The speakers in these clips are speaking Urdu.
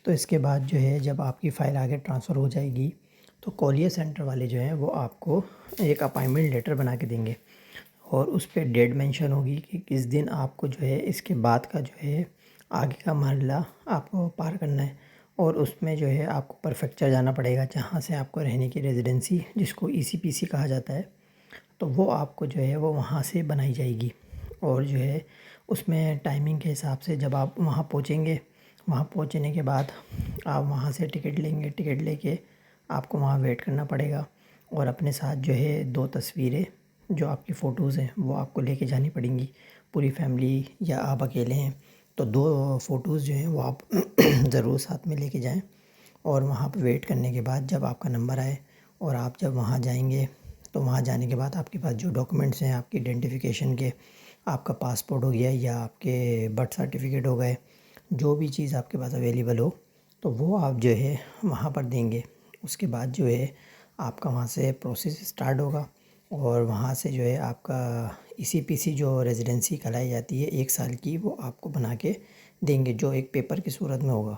تو اس کے بعد جو ہے جب آپ کی فائل آگے ٹرانسفر ہو جائے گی تو کولیر سینٹر والے جو ہیں وہ آپ کو ایک اپائنٹمنٹ لیٹر بنا کے دیں گے، اور اس پہ ڈیٹ مینشن ہوگی کہ کس دن آپ کو جو ہے اس کے بعد کا جو ہے آگے کا مرحلہ آپ کو پار کرنا ہے، اور اس میں جو ہے آپ کو پرفیکچر جانا پڑے گا جہاں سے آپ کو رہنے کی ریزیڈنسی جس کو ECPC کہا جاتا ہے، تو وہ آپ کو جو ہے وہ وہاں سے بنائی جائے گی۔ اور جو ہے اس میں ٹائمنگ کے حساب سے جب آپ وہاں پہنچیں گے، وہاں پہنچنے کے بعد آپ وہاں سے ٹکٹ لیں گے، ٹکٹ لے کے آپ کو وہاں ویٹ کرنا پڑے گا، اور اپنے ساتھ جو ہے 2 تصویریں جو آپ کی فوٹوز ہیں وہ آپ کو لے کے جانی پڑیں گی، پوری فیملی یا آپ اکیلے ہیں تو 2 فوٹوز جو ہیں وہ آپ ضرور ساتھ میں لے کے جائیں۔ اور وہاں پہ ویٹ کرنے کے بعد جب آپ کا نمبر آئے اور آپ جب وہاں جائیں گے تو وہاں جانے کے بعد آپ کے پاس جو ڈاکومنٹس ہیں آپ کی آئیڈینٹیفیکیشن کے، آپ کا پاسپورٹ ہو گیا یا آپ کے برتھ سرٹیفکیٹ ہو گئے، جو بھی چیز آپ کے پاس اویلیبل ہو تو وہ آپ جو ہے وہاں پر دیں گے۔ اس کے بعد جو ہے آپ کا وہاں سے پروسیس اسٹارٹ ہوگا، اور وہاں سے جو ہے آپ کا ECPC جو ریزیڈنسی کہلائی جاتی ہے 1 سال کی، وہ آپ کو بنا کے دیں گے جو ایک پیپر کی صورت میں ہوگا۔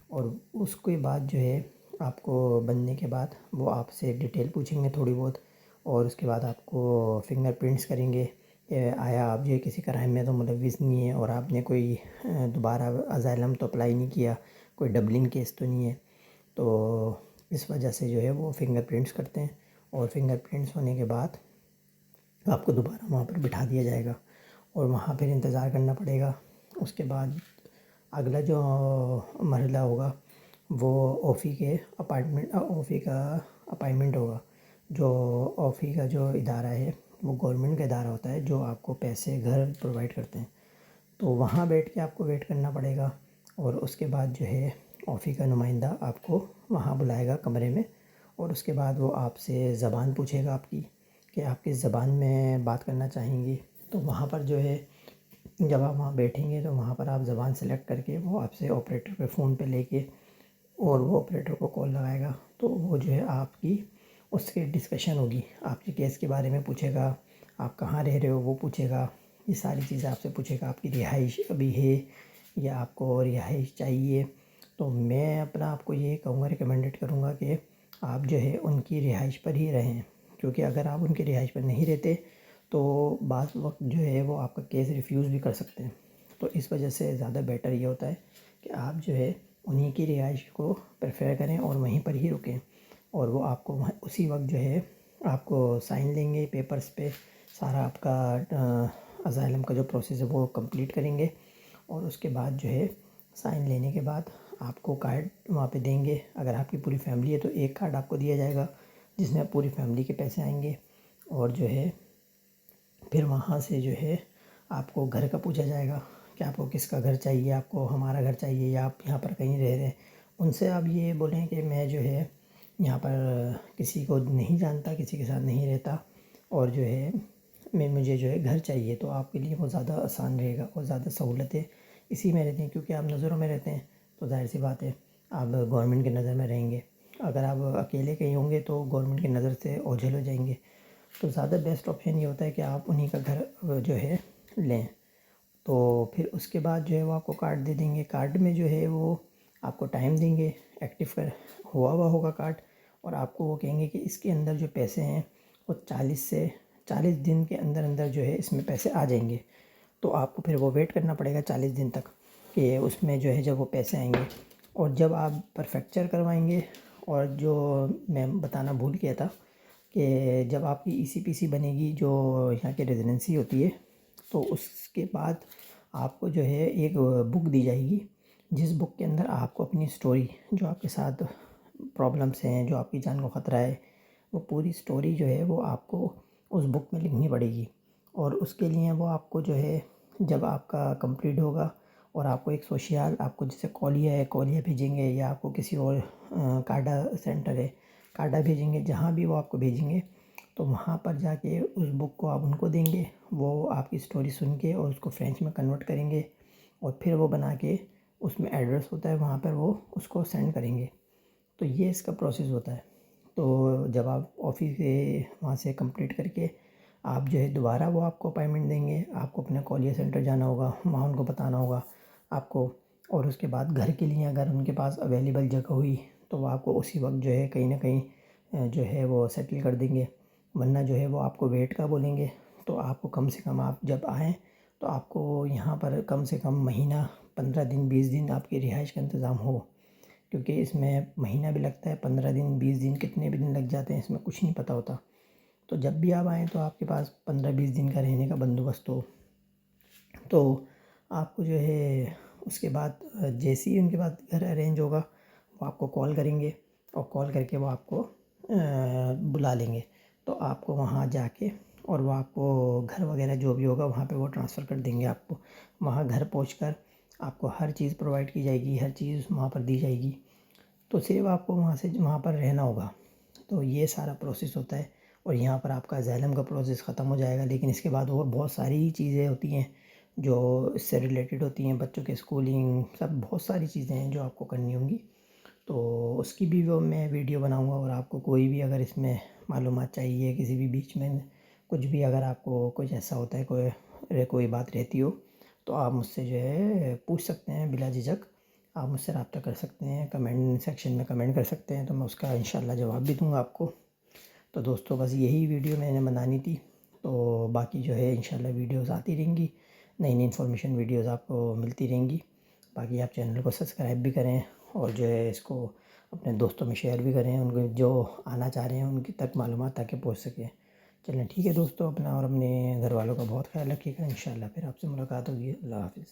اور اس کے بعد جو ہے آپ کو بننے کے بعد وہ آپ سے ڈیٹیل پوچھیں گے تھوڑی بہت، اور اس کے بعد آپ کو فنگر پرنٹس کریں گے کہ آیا آپ جو ہے کسی کرائم میں تو ملوث نہیں ہے، اور آپ نے کوئی دوبارہ اسائلم تو اپلائی نہیں کیا، کوئی ڈبلنگ کیس تو نہیں ہے، تو اس وجہ سے جو ہے وہ فنگر پرنٹس کرتے ہیں۔ اور فنگر پرنٹس ہونے کے بعد آپ کو دوبارہ وہاں پر بٹھا دیا جائے گا، اور وہاں پھر انتظار کرنا پڑے گا۔ اس کے بعد اگلا جو مرحلہ ہوگا وہ اوفی کا اپائنٹمنٹ ہوگا۔ جو اوفی کا جو ادارہ ہے وہ گورنمنٹ کا ادارہ ہوتا ہے جو آپ کو پیسے گھر پرووائڈ کرتے ہیں، تو وہاں بیٹھ کے آپ کو ویٹ کرنا پڑے گا۔ اور اس کے بعد جو ہے اوفی کا نمائندہ آپ کو وہاں بلائے گا کمرے میں، اور اس کے بعد وہ آپ سے زبان پوچھے گا آپ کی کہ آپ کس زبان میں بات کرنا چاہیں گی، تو وہاں پر جو ہے جب آپ وہاں بیٹھیں گے تو وہاں پر آپ زبان سلیکٹ کر کے وہ آپ سے آپریٹر پہ فون پہ لے کے، اور وہ آپریٹر کو کال لگائے گا تو وہ جو ہے آپ کی اس کے ڈسکشن ہوگی، آپ کے کیس کے بارے میں پوچھے گا، آپ کہاں رہ رہے ہو وہ پوچھے گا، یہ ساری چیزیں آپ سے پوچھے گا، آپ کی رہائش ابھی ہے یا آپ کو رہائش چاہیے۔ تو میں اپنا آپ کو یہ کہوں گا، ریکمینڈیڈ کروں گا کہ آپ جو ہے ان کی رہائش پر ہی رہیں، کیونکہ اگر آپ ان کی رہائش پر نہیں رہتے تو بعض وقت جو ہے وہ آپ کا کیس ریفیوز بھی کر سکتے ہیں، تو اس وجہ سے زیادہ بیٹر یہ ہوتا ہے کہ آپ جو ہے انہی کی رہائش کو پریفر کریں اور وہیں پر ہی رکیں، اور وہ آپ کو اسی وقت جو ہے آپ کو سائن لیں گے پیپرز پہ، سارا آپ کا اسائلم کا جو پروسیس ہے وہ کمپلیٹ کریں گے، اور اس کے بعد جو ہے سائن لینے کے بعد آپ کو کارڈ وہاں پہ دیں گے۔ اگر آپ کی پوری فیملی ہے تو ایک کارڈ آپ کو دیا جائے گا جس میں پوری فیملی کے پیسے آئیں گے، اور جو ہے پھر وہاں سے جو ہے آپ کو گھر کا پوچھا جائے گا کہ آپ کو کس کا گھر چاہیے، آپ کو ہمارا گھر چاہیے یا آپ یہاں پر کہیں رہ رہے ہیں۔ ان سے آپ یہ بولیں کہ میں جو ہے یہاں پر کسی کو نہیں جانتا، کسی کے ساتھ نہیں رہتا، اور جو ہے مجھے جو ہے گھر چاہیے، تو آپ کے لیے وہ زیادہ آسان رہے گا اور زیادہ سہولتیں اسی میں رہتی ہیں، کیونکہ آپ نظروں میں رہتے ہیں تو ظاہر سی بات ہے آپ گورنمنٹ کی نظر میں رہیں گے۔ اگر آپ اکیلے کہیں ہوں گے تو گورنمنٹ کی نظر سے اوجھل ہو جائیں گے، تو زیادہ بیسٹ آپشن یہ ہوتا ہے کہ آپ انہی کا گھر جو ہے لیں۔ تو پھر اس کے بعد جو ہے وہ آپ کو کارڈ دے دیں گے، کارڈ میں جو ہے وہ آپ کو ٹائم دیں گے، ایکٹیو ہوا ہوگا کارڈ، اور آپ کو وہ کہیں گے کہ اس کے اندر جو پیسے ہیں وہ 40 دن کے اندر اندر جو ہے اس میں پیسے آ جائیں گے، تو آپ کو پھر وہ ویٹ کرنا پڑے گا 40 دن تک کہ اس میں جو ہے جب وہ پیسے آئیں گے۔ اور جب آپ پرفیکچر کروائیں گے، اور جو میں بتانا بھول گیا تھا کہ جب آپ کی ECPC بنے گی جو یہاں کی ریزیڈنسی ہوتی ہے، تو اس کے بعد آپ کو جو ہے ایک بک دی جائے گی، جس بک کے اندر آپ کو اپنی سٹوری جو آپ کے ساتھ پرابلمس ہیں، جو آپ کی جان کو خطرہ ہے، وہ پوری سٹوری جو ہے وہ آپ کو اس بک میں لکھنی پڑے گی، اور اس کے لیے وہ آپ کو جو ہے جب آپ کا کمپلیٹ ہوگا اور آپ کو ایک سوشیال، آپ کو جیسے کولیا بھیجیں گے، یا آپ کو کسی اور کاڈا سینٹر ہے کاڈا بھیجیں گے، جہاں بھی وہ آپ کو بھیجیں گے تو وہاں پر جا کے اس بک کو آپ ان کو دیں گے، وہ آپ کی سٹوری سن کے اور اس کو فرینچ میں کنورٹ کریں گے، اور پھر وہ بنا کے اس میں ایڈریس ہوتا ہے وہاں پر وہ اس کو سینڈ کریں گے۔ تو یہ اس کا پروسیس ہوتا ہے۔ تو جب آپ آفس سے وہاں سے کمپلیٹ کر کے آپ جو ہے دوبارہ وہ آپ کو اپائنٹمنٹ دیں گے، آپ کو اپنے کولیا سینٹر جانا ہوگا، وہاں ان کو بتانا ہوگا آپ کو اور اس کے بعد گھر کے لیے اگر ان کے پاس اویلیبل جگہ ہوئی تو وہ آپ کو اسی وقت جو ہے کہیں نہ کہیں جو ہے وہ سیٹل کر دیں گے، ورنہ جو ہے وہ آپ کو ویٹ کا بولیں گے۔ تو آپ کو کم سے کم آپ جب آئیں تو آپ کو یہاں پر کم سے کم مہینہ 15 دن 20 دن آپ کی رہائش کا انتظام ہو، کیونکہ اس میں مہینہ بھی لگتا ہے، 15 دن 20 دن کتنے بھی دن لگ جاتے ہیں اس میں کچھ نہیں پتہ ہوتا۔ تو جب بھی آپ آئیں تو آپ کے پاس 15 20 دن کا رہنے کا بندوبست ہو۔ تو آپ کو جو ہے اس کے بعد جیسے ہی ان کے بعد گھر ارینج ہوگا وہ آپ کو کال کریں گے، اور کال کر کے وہ آپ کو بلا لیں گے، تو آپ کو وہاں جا کے اور وہ آپ کو گھر وغیرہ جو بھی ہوگا وہاں پہ وہ ٹرانسفر کر دیں گے آپ کو۔ وہاں گھر پہنچ کر آپ کو ہر چیز پرووائڈ کی جائے گی، ہر چیز وہاں پر دی جائے گی، تو صرف آپ کو وہاں پر رہنا ہوگا۔ تو یہ سارا پروسیس ہوتا ہے، اور یہاں پر آپ کا اسائلم کا پروسیس ختم ہو جائے گا، لیکن اس کے بعد اور بہت ساری چیزیں ہوتی ہیں جو اس سے ریلیٹڈ ہوتی ہیں، بچوں کے اسکولنگ سب بہت ساری چیزیں ہیں جو آپ کو کرنی ہوں گی۔ تو اس کی بھی وہ میں ویڈیو بناؤں گا، اور آپ کو کوئی بھی اگر اس میں معلومات چاہیے، کسی بھی بیچ میں کچھ بھی اگر آپ کو کچھ ایسا ہوتا ہے، کوئی بات رہتی ہو، تو آپ مجھ سے جو ہے پوچھ سکتے ہیں بلا جھجک، آپ مجھ سے رابطہ کر سکتے ہیں، کمنٹ سیکشن میں کمنٹ کر سکتے ہیں، تو میں اس کا انشاءاللہ جواب بھی دوں گا آپ کو۔ تو دوستو بس یہی ویڈیو میں نے بنانی تھی، تو باقی جو ہے انشاءاللہ ویڈیوز آتی رہیں گی، نئی نئی انفارمیشن ویڈیوز آپ کو ملتی رہیں گی۔ باقی آپ چینل کو سبسکرائب بھی کریں، اور جو ہے اس کو اپنے دوستوں میں شیئر بھی کریں، ان کو جو آنا چاہ رہے ہیں ان کی تک معلومات تاکہ پہنچ سکیں۔ چلیں ٹھیک ہے دوستو، اپنا اور اپنے گھر والوں کا بہت خیال رکھیے گا، انشاءاللہ پھر آپ سے ملاقات ہوگی۔ اللہ حافظ۔